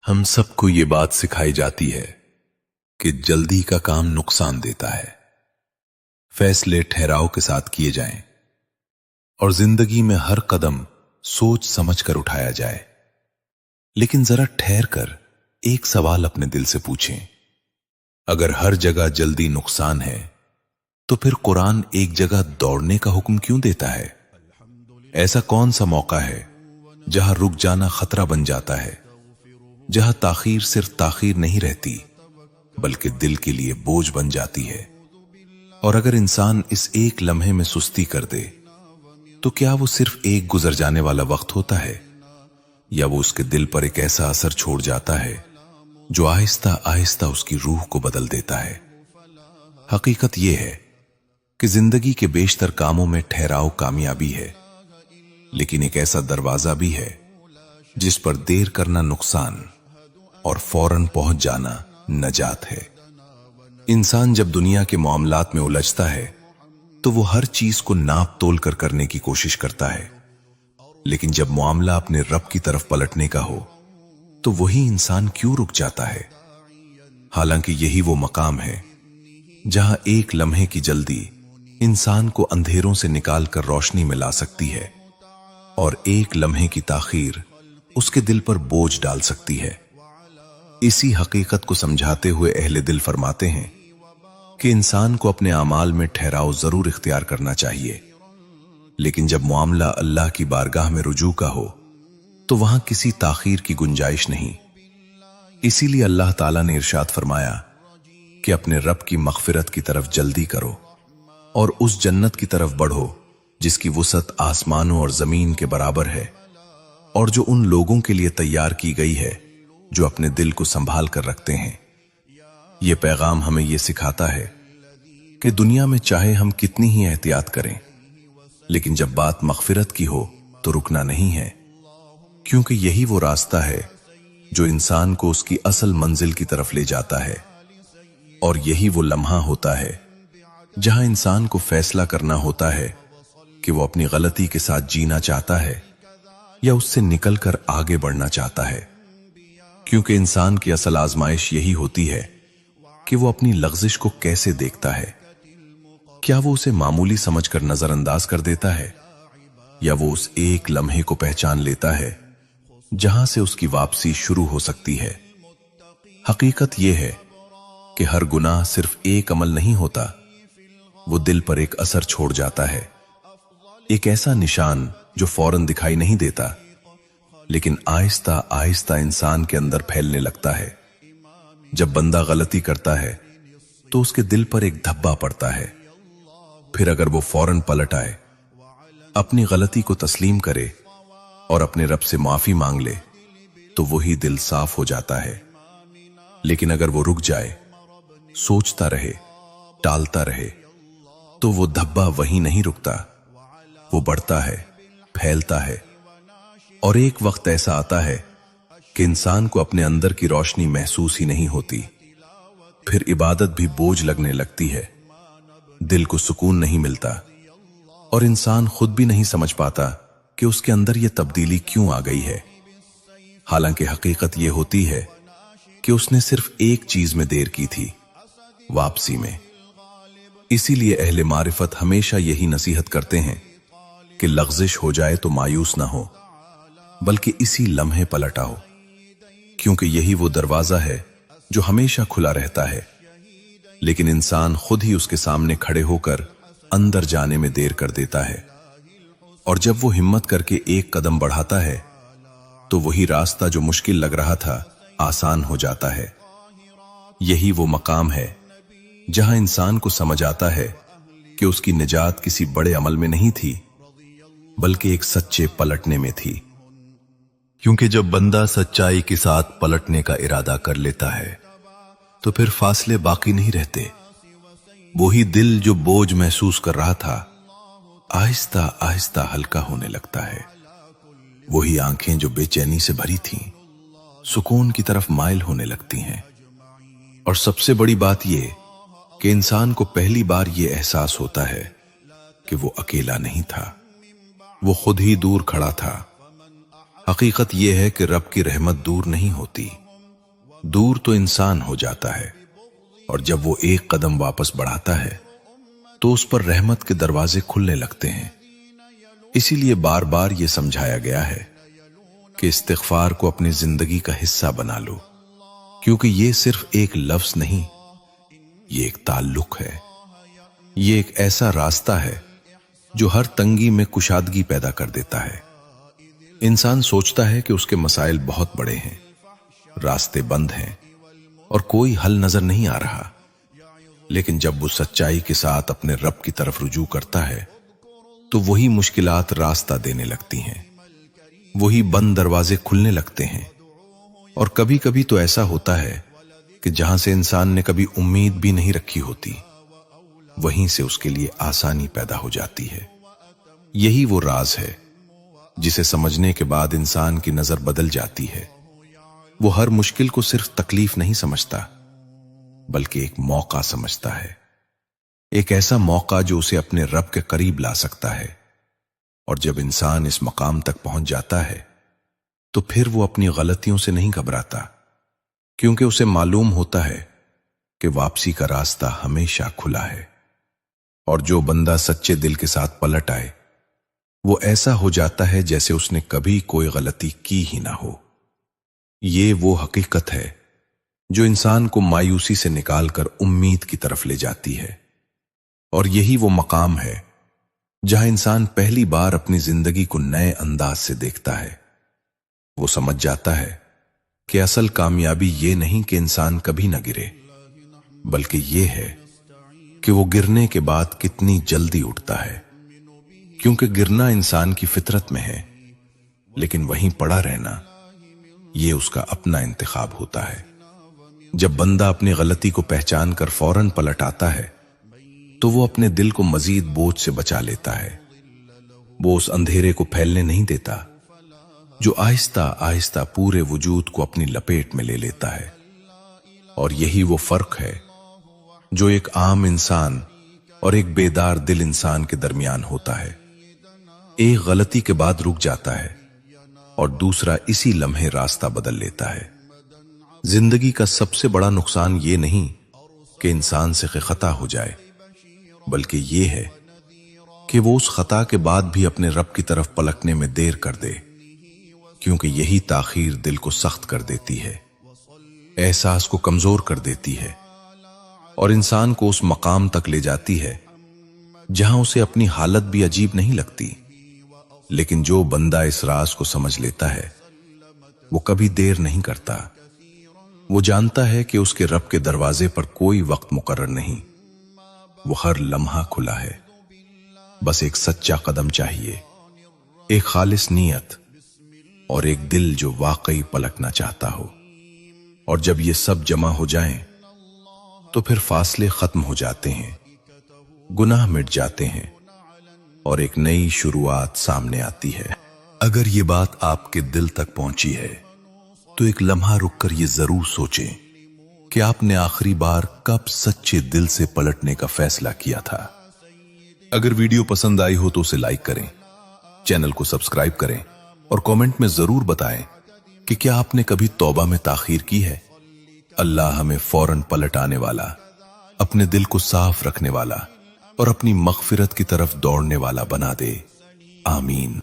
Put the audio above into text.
हम सबको ये बात सिखाई जाती है कि जल्दी का काम नुकसान देता है। फैसले ठहराव के साथ किए जाएं और जिंदगी में हर कदम सोच समझ कर उठाया जाए। लेकिन जरा ठहर कर एक सवाल अपने दिल से पूछें, अगर हर जगह जल्दी नुकसान है तो फिर कुरान एक जगह दौड़ने का हुक्म क्यों देता है? ऐसा कौन सा मौका है जहां रुक जाना खतरा बन जाता है, जहां ताखीर सिर्फ ताखीर नहीं रहती बल्कि दिल के लिए बोझ बन जाती है? और अगर इंसान इस एक लम्हे में सुस्ती कर दे तो क्या वो सिर्फ एक गुजर जाने वाला वक्त होता है, या वो उसके दिल पर एक ऐसा असर छोड़ जाता है जो आहिस्ता आहिस्ता उसकी रूह को बदल देता है? हकीकत यह है कि जिंदगी के बेशतर कामों में ठहराव कामयाबी है, लेकिन एक ऐसा दरवाजा भी है जिस पर देर करना नुकसान और फौरन पहुंच जाना नजात है। इंसान जब दुनिया के मामलात में उलझता है तो वो हर चीज को नाप तोल कर करने की कोशिश करता है, लेकिन जब मामला अपने रब की तरफ पलटने का हो तो वही इंसान क्यों रुक जाता है? हालांकि यही वो मकाम है जहां एक लम्हे की जल्दी इंसान को अंधेरों से निकाल कर रोशनी में ला सकती है और एक लम्हे की ताखीर उसके दिल पर बोझ डाल सकती है। इसी हकीकत को समझाते हुए अहले दिल फरमाते हैं कि इंसान को अपने आमाल में ठहराव जरूर इख्तियार करना चाहिए, लेकिन जब मामला अल्लाह की बारगाह में रुजू का हो तो वहां किसी ताखीर की गुंजाइश नहीं। इसीलिए अल्लाह ताला ने इरशाद फरमाया कि अपने रब की मग़फ़िरत की तरफ जल्दी करो और उस जन्नत की तरफ बढ़ो जिसकी वुसअत आसमानों और जमीन के बराबर है, और जो उन लोगों के लिए तैयार की गई है जो अपने दिल को संभाल कर रखते हैं। यह पैगाम हमें यह सिखाता है कि दुनिया में चाहे हम कितनी ही एहतियात करें, लेकिन जब बात मग़फ़िरत की हो तो रुकना नहीं है, क्योंकि यही वो रास्ता है जो इंसान को उसकी असल मंजिल की तरफ ले जाता है। और यही वो लम्हा होता है जहां इंसान को फैसला करना होता है कि वो अपनी गलती के साथ जीना चाहता है या उससे निकलकर आगे बढ़ना चाहता है। क्योंकि इंसान की असल आजमाइश यही होती है कि वो अपनी लग़ज़िश को कैसे देखता है। क्या वो उसे मामूली समझकर नजरअंदाज कर देता है, या वो उस एक लम्हे को पहचान लेता है जहां से उसकी वापसी शुरू हो सकती है? हकीकत यह है कि हर गुनाह सिर्फ एक अमल नहीं होता, वो दिल पर एक असर छोड़ जाता है, एक ऐसा निशान जो फौरन दिखाई नहीं देता लेकिन आहिस्ता आहिस्ता इंसान के अंदर फैलने लगता है। जब बंदा गलती करता है तो उसके दिल पर एक धब्बा पड़ता है, फिर अगर वो फौरन पलट आए, अपनी गलती को तस्लीम करे और अपने रब से माफी मांग ले तो वही दिल साफ हो जाता है। लेकिन अगर वो रुक जाए, सोचता रहे, टालता रहे, तो वो धब्बा वहीं नहीं रुकता, वो बढ़ता है, फैलता है, और एक वक्त ऐसा आता है कि इंसान को अपने अंदर की रोशनी महसूस ही नहीं होती। फिर इबादत भी बोझ लगने लगती है, दिल को सुकून नहीं मिलता और इंसान खुद भी नहीं समझ पाता कि उसके अंदर यह तब्दीली क्यों आ गई है। हालांकि हकीकत यह होती है कि उसने सिर्फ एक चीज में देर की थी, वापसी में। इसीलिए अहले मारिफत हमेशा यही नसीहत करते हैं कि लग़ज़िश हो जाए तो मायूस ना हो, बल्कि इसी लम्हे पलट आओ, क्योंकि यही वो दरवाजा है जो हमेशा खुला रहता है, लेकिन इंसान खुद ही उसके सामने खड़े होकर अंदर जाने में देर कर देता है। और जब वो हिम्मत करके एक कदम बढ़ाता है तो वही रास्ता जो मुश्किल लग रहा था आसान हो जाता है। यही वो मकाम है जहां इंसान को समझ आता है कि उसकी निजात किसी बड़े अमल में नहीं थी बल्कि एक सच्चे पलटने में थी। क्योंकि जब बंदा सच्चाई के साथ पलटने का इरादा कर लेता है तो फिर फासले बाकी नहीं रहते। वही दिल जो बोझ महसूस कर रहा था आहिस्ता आहिस्ता हल्का होने लगता है। वही आंखें जो बेचैनी से भरी थीं सुकून की तरफ माइल होने लगती हैं। और सबसे बड़ी बात यह कि इंसान को पहली बार यह एहसास होता है कि वो अकेला नहीं था, वो खुद ही दूर खड़ा था। हकीकत यह है कि रब की रहमत दूर नहीं होती, दूर तो इंसान हो जाता है, और जब वो एक कदम वापस बढ़ाता है तो उस पर रहमत के दरवाजे खुलने लगते हैं। इसीलिए बार बार ये समझाया गया है कि इस्तिग़फ़ार को अपनी जिंदगी का हिस्सा बना लो, क्योंकि ये सिर्फ एक लफ्ज नहीं, ये एक ताल्लुक है। ये एक ऐसा रास्ता है जो हर तंगी में कुशादगी पैदा कर देता है। इंसान सोचता है कि उसके मसाइल बहुत बड़े हैं, रास्ते बंद हैं और कोई हल नजर नहीं आ रहा, लेकिन जब वो सच्चाई के साथ अपने रब की तरफ रुजू करता है तो वही मुश्किलात रास्ता देने लगती हैं, वही बंद दरवाजे खुलने लगते हैं। और कभी कभी तो ऐसा होता है कि जहां से इंसान ने कभी उम्मीद भी नहीं रखी होती, वहीं से उसके लिए आसानी पैदा हो जाती है। यही वो राज है जिसे समझने के बाद इंसान की नजर बदल जाती है। वो हर मुश्किल को सिर्फ तकलीफ नहीं समझता, बल्कि एक मौका समझता है, एक ऐसा मौका जो उसे अपने रब के करीब ला सकता है। और जब इंसान इस मकाम तक पहुंच जाता है तो फिर वो अपनी गलतियों से नहीं घबराता, क्योंकि उसे मालूम होता है कि वापसी का रास्ता हमेशा खुला है। और जो बंदा सच्चे दिल के साथ पलट आए, वो ऐसा हो जाता है जैसे उसने कभी कोई गलती की ही ना हो। ये वो हकीकत है जो इंसान को मायूसी से निकालकर उम्मीद की तरफ ले जाती है। और यही वो मकाम है जहां इंसान पहली बार अपनी जिंदगी को नए अंदाज से देखता है। वो समझ जाता है कि असल कामयाबी ये नहीं कि इंसान कभी न गिरे, बल्कि ये है कि वो गिरने के बाद कितनी जल्दी उठता है। क्योंकि गिरना इंसान की फितरत में है, लेकिन वहीं पड़ा रहना ये उसका अपना इंतखाब होता है। जब बंदा अपनी गलती को पहचान कर फौरन पलट आता है तो वो अपने दिल को मजीद बोझ से बचा लेता है। वो उस अंधेरे को फैलने नहीं देता जो आहिस्ता आहिस्ता पूरे वजूद को अपनी लपेट में ले लेता है। और यही वो फर्क है जो एक आम इंसान और एक बेदार दिल इंसान के दरमियान होता है। एक गलती के बाद रुक जाता है और दूसरा इसी लम्हे रास्ता बदल लेता है। जिंदगी का सबसे बड़ा नुकसान ये नहीं कि इंसान से खता हो जाए, बल्कि ये है कि वो उस खता के बाद भी अपने रब की तरफ पलटने में देर कर दे, क्योंकि यही ताखीर दिल को सख्त कर देती है, एहसास को कमजोर कर देती है और इंसान को उस मकाम तक ले जाती है जहां उसे अपनी हालत भी अजीब नहीं लगती। लेकिन जो बंदा इस राज को समझ लेता है वो कभी देर नहीं करता। वो जानता है कि उसके रब के दरवाजे पर कोई वक्त मुकर्रर नहीं, वो हर लम्हा खुला है। बस एक सच्चा कदम चाहिए, एक खालिस नीयत और एक दिल जो वाकई पलटना चाहता हो। और जब ये सब जमा हो जाएं, तो फिर फासले खत्म हो जाते हैं, गुनाह मिट जाते हैं और एक नई शुरुआत सामने आती है। अगर ये बात आपके दिल तक पहुंची है तो एक लम्हा रुककर ये जरूर सोचें कि आपने आखिरी बार कब सच्चे दिल से पलटने का फैसला किया था। अगर वीडियो पसंद आई हो तो उसे लाइक करें, चैनल को सब्सक्राइब करें और कमेंट में जरूर बताएं कि क्या आपने कभी तौबा में ताखीर की है। अल्लाह हमें फौरन पलट आने वाला, अपने दिल को साफ रखने वाला और अपनी मग़फ़िरत की तरफ दौड़ने वाला बना दे। आमीन।